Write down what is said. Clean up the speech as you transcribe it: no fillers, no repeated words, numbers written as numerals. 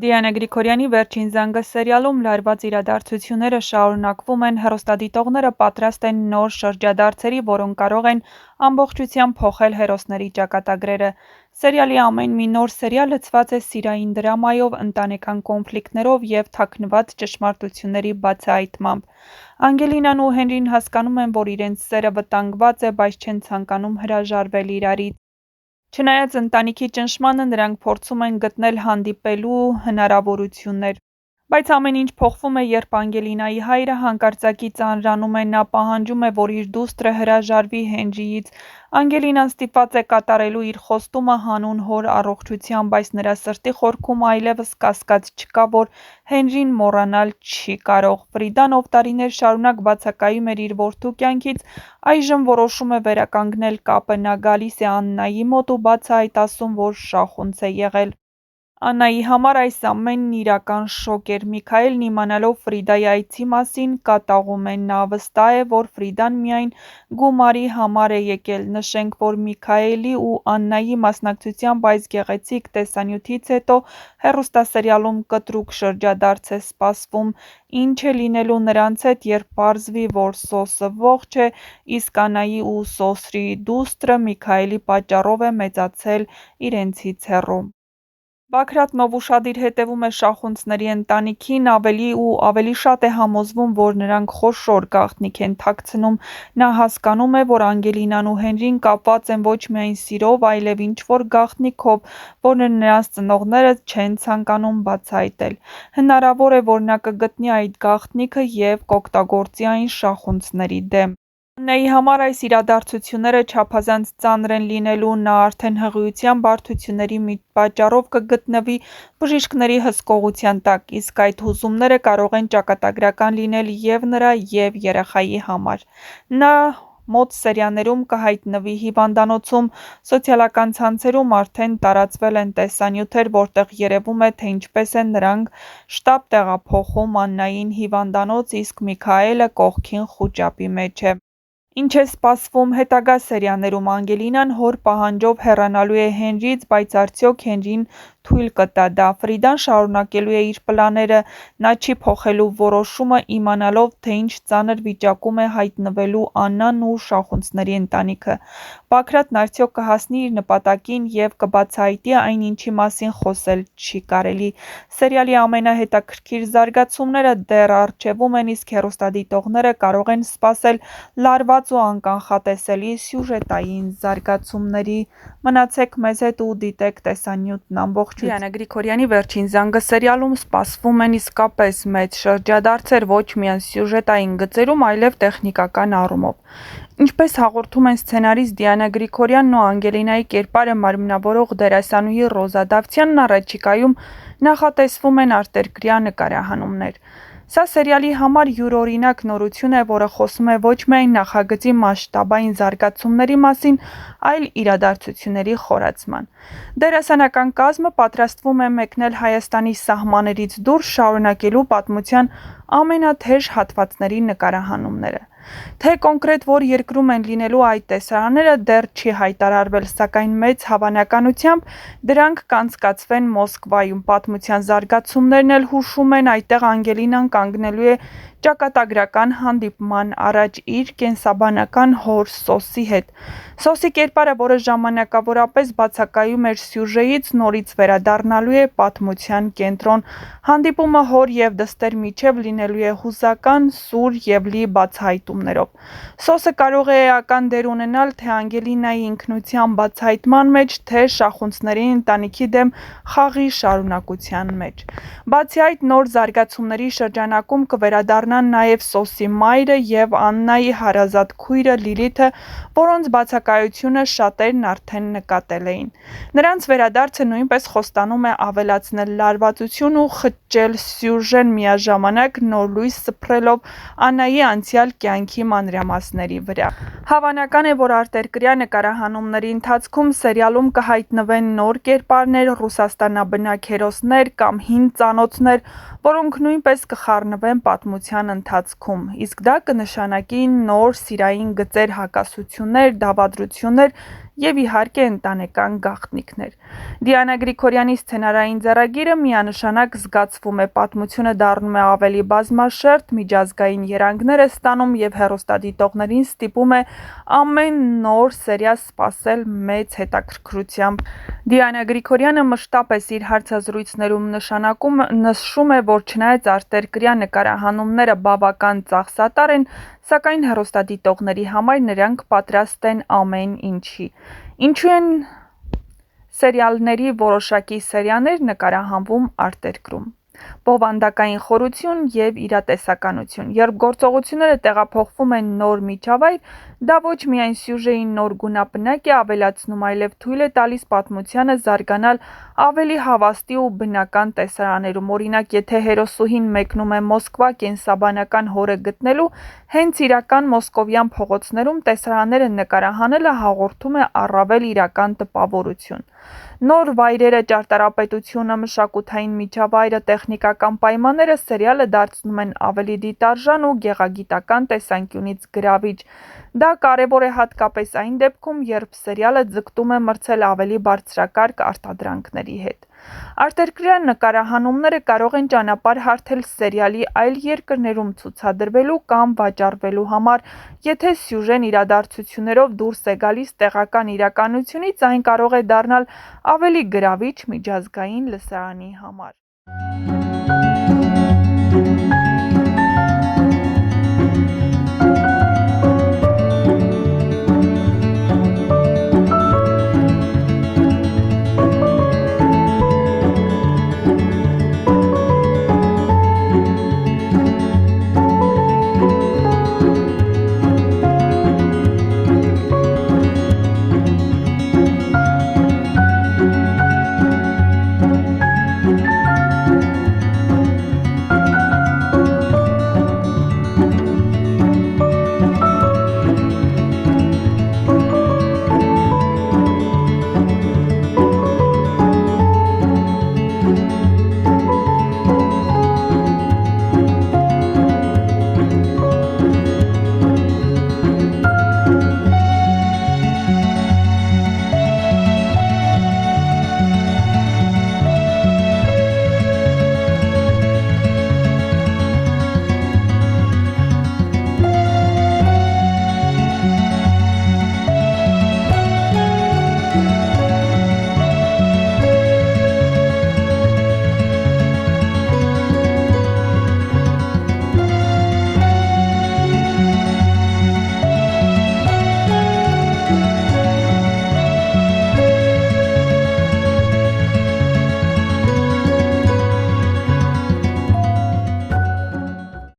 Դիանա Գրիգորյանի «Վերջին զանգը» սերիալում լարված իրադարձությունները շարունակվում են, հեռուստադիտողները պատրաստ են նոր շրջադարձերի, որոնք կարող են ամբողջությամբ փոխել հերոսների ճակատագրերը։ Սերիալի ամեն մի նոր սերիալ լցված է սիրային դրամայով, ընտանեկան կոնֆլիկտներով և թաքնված ճշմարտությունների բացահայտմամբ։ Անգելինան ու Հենրին հասկանում են, որ իրենց սերը վտանգված է, բայց չեն ցանկանում հրաժարվել իրարից։ Չնայած ընտանիքի ճնշմանը, նրանք փորձում են գտնել հանդիպելու հնարավորություններ։ Բայց ամեն ինչ փոխվում է, երբ Անգելինայի հայրը հանկարծակի ծանրանում է, նա պահանջում է, որ իր դուստրը հրաժարվի Հենրիից։ Անգելինան ստիպված է կատարելու իր խոստումը հանուն հոր առողջության, բայց նրա սրտի խորքում այլևս կասկած չկա, որ Հենրին մոռանալ չի կարող։ Ֆրիդան, ով տարիներ շարունակ բացակայում էր իր որդու կյանքից, այժմ որոշում է վերականգնել կապը։ Նա գալիս է Աննայի մոտ ու բացահայտ ասում, որ շախունց է եղել։ Աննայի համար այս ամենն իրական շոկ էր։ Միքայելն իմանալով Ֆրիդայի այցի մասին, կատաղում է։ Նա վստահ է, որ Ֆրիդան միայն գումարի համար է եկել։ Նշենք, որ Միքայելի ու Աննայի մասնակցությամբ այս գեղեցիկ տեսանյութից հետո հեռուստասերիալում կտրուկ շրջադարձ է սպասվում։ Ինչ է լինելու նրանց հետ, երբ պարզվի, որ Սոսը ողջ է, իսկ Աննայի ու Սոսրի դուստրը Միքայելի պատճառով է մեծացել իրենցից հեռու։ Բագրատն, ով ուշադիր հետևում է շախունցների ընտանիքին, ավելի ու ավելի շատ է համոզվում, որ նրանք խոշոր գաղտնիք են թաքցնում։ Նա հասկանում է, որ Անգելինան ու Հենրին կապված են ոչ միայն սիրով, այլև ինչ-որ գաղտնիքով, որը նրանց ծնողները չեն ցանկանում բացահայտել։ Հնարավոր է, որ նա կգտնի այդ գաղտնիքը և կօգտագործի այն շախունցների դեմ։ Աննայի համար այս իրադարձությունները չափազանց ծանր են լինելու։ Նա արդեն հղիության բարդությունների պատճառով կգտնվի բժիշկների հսկողության տակ, իսկ այդ հուզումները կարող են ճակատագրական լինել և նրա, և երեխայի համար։ Նա մոտ սերիաներում կհայտնվի հիվանդանոցում։ Սոցիալական ցանցերում արդեն տարածվել են տեսանյութեր, որտեղ երևում է, թե ինչպես են նրանք շտաբ տեղափոխում Աննային հիվանդանոց, իսկ Միքայելը կողքին խուճապի մեջ է։ Ինչ է սպասվում հետագա սերիաներում։ Անգելինան հոր պահանջով հեռանալու է Հենրիից, բայց արդյոք Հենրին թույլ կտա դա։ Ֆրիդան շարունակելու է իր պլանները։ Նա չի փոխելու որոշումը, իմանալով, թե ինչ ծանր վիճակում է հայտնվելու Աննան ու շախունցների ընտանիքը։ Բագրատն արդյոք կհասնի իր նպատակին և կբացահայտի այն, ինչի մասին խոսել չի կարելի։ Սերիալի ամենահետաքրքիր զարգացումները դեռ առջևում են, իսկ հեռուստադիտողները կարող են սպասել լարված ու անկանխատեսելի սյուժետային զարգացումների։ Մնացեք մեզ հետ ու դիտեք տեսանյութն ամբողջությամբ։ Դիանա Գրիգորյանի «Վերջին զանգը» սերիալում սպասվում են իսկապես մեծ շրջադարձեր ոչ միայն սյուժետային գծերում, այլև տեխնիկական առումով։ Ինչպես հաղորդում են սցենարիստ Դիանա Գրիգորյանն ու Անգելինայի կերպարը մարմնավորող դերասանուհի Ռոզա Դավթյանն, առաջիկայում նախատեսվում են արտերկրյա նկարահանումներ։ Սա սերիալի համար յուրօրինակ նորություն է, որը խոսում է ոչ միայն նախագծի մասշտաբային զարգացումների մասին, այլ իրադարձությունների խորացման։ Դերասանական կազմը պատրաստվում է մեկնել Հայաստանի սահմաններից դուրս, շարունակելու պատմության ամենաթեժ հատվածների նկարահանումները։ Թե կոնկրետ որ երկրում են լինելու այդ տեսարանները, դեռ չի հայտարարվել, սակայն մեծ հավանականությամբ դրանք կանցկացվեն Մոսկվայում։ Պատմության զարգացումներն էլ հուշում են, այդտեղ Անգելինան կանգնելու է ճակատագրական հանդիպման առաջ իր կենսաբանական հոր Սոսի հետ։ Սոսի կերպարը, որը ժամանակավորապես բացակայում էր սյուժեից, նորից վերադառնալու է պատմության կենտրոն։ Հանդիպումը հոր և դստեր միջև լինելու է հուզական, սուր և լի բացահայտումներով։ Սոսը կարող է էական դեր ունենալ թե Անգելինայի ինքնության բացահայտման մեջ, թե շախունցների ընտանիքի դեմ խաղի շարունակության մեջ։ Բացի այդ, նոր զարգացումների շրջանակում կվերադառնան նաև Սոսի մայրը և Աննայի հարազատ քույրը Լիլիթը, որոնց բացակայությունը շատերն արդեն նկատել էին։ Նրանց վերադարձը նույնպես խոստանում է ավելացնել լարվածություն ու խճել սյուժեն, միաժամանակ նոր լույս սփռելով Աննայի անցյալ կյանքի մանրամասների վրա։ Հավանական է, որ արտերկրյա նկարահանումների ընթացքում սերիալում կհայտնվեն նոր կերպարներ, ռուսաստանաբնակ հերոսներ կամ հին ծանոթներ, որոնք նույնպես կխառնվեն պատմության ընթացքում։ Իսկ դա կնշանակի նոր սիրային գծեր, հակասություններ, դավադրություններ եւ իհարկե ընտանեկան գաղտնիքներ։ Դիանա Գրիգորյանի սցենարային ձեռագիրը միանշանակ զգացվում է, պատմությունը դառնում է ավելի բազմաշերտ, միջազգային երանգներ է ստանում եւ հեռուստադիտողներին ստիպում է ամեն նոր սերիա սպասել մեծ հետաքրքրությամբ։ Դիանա Գրիգորյանը մշտապես իր հարցազրույցներում նշում է, որ չնայած արտերկրյա նկարահանումները բավական ծախսատար են, սակայն հեռուստադիտողների համար նրանք պատրաստ են ամեն ինչի։ Ինչու են սերիալների որոշակի սերիաներ նկարահանվում արտերկրում։ Բովանդակային խորություն եւ իրատեսականություն։ Երբ գործողությունները տեղափոխվում են նոր միջավայր, դա ոչ միայն սյուժեին նոր գունապնակ է ավելացնում, այլև թույլ է տալիս պատմությանը զարգանալ ավելի հավաստի ու բնական տեսարաններում։ Օրինակ, եթե հերոսուհին մեկնում է Մոսկվա կենսաբանական հորը գտնելու, հենց իրական մոսկովյան փողոցներում տեսարանները նկարահանելը հաղորդում է առավել իրական տպավորություն։ Նոր վայրերը, ճարտարապետությունը, մշակութային միջավայրը, տեխնիկական պայմանները սերիալը դարձնում են ավելի դիտարժան ու գեղագիտական տեսանկյունից գրավիչ։ Դա կարևոր է հատկապես այն դեպքում, երբ սերիալը ձգտում է մրցել ավելի բարձրակարգ արտադրանքների հետ։ Արտերկրյա նկարահանումները կարող են ճանապարհ հարթել սերիալի այլ երկրներում ցուցադրվելու կամ վաճառվելու համար, եթե սյուժեն իրադարձություններով դուրս է գալիս տեղական իրականությունից, այն կարող է դառնալ ավելի գրավիչ միջազգային լսարանի համար։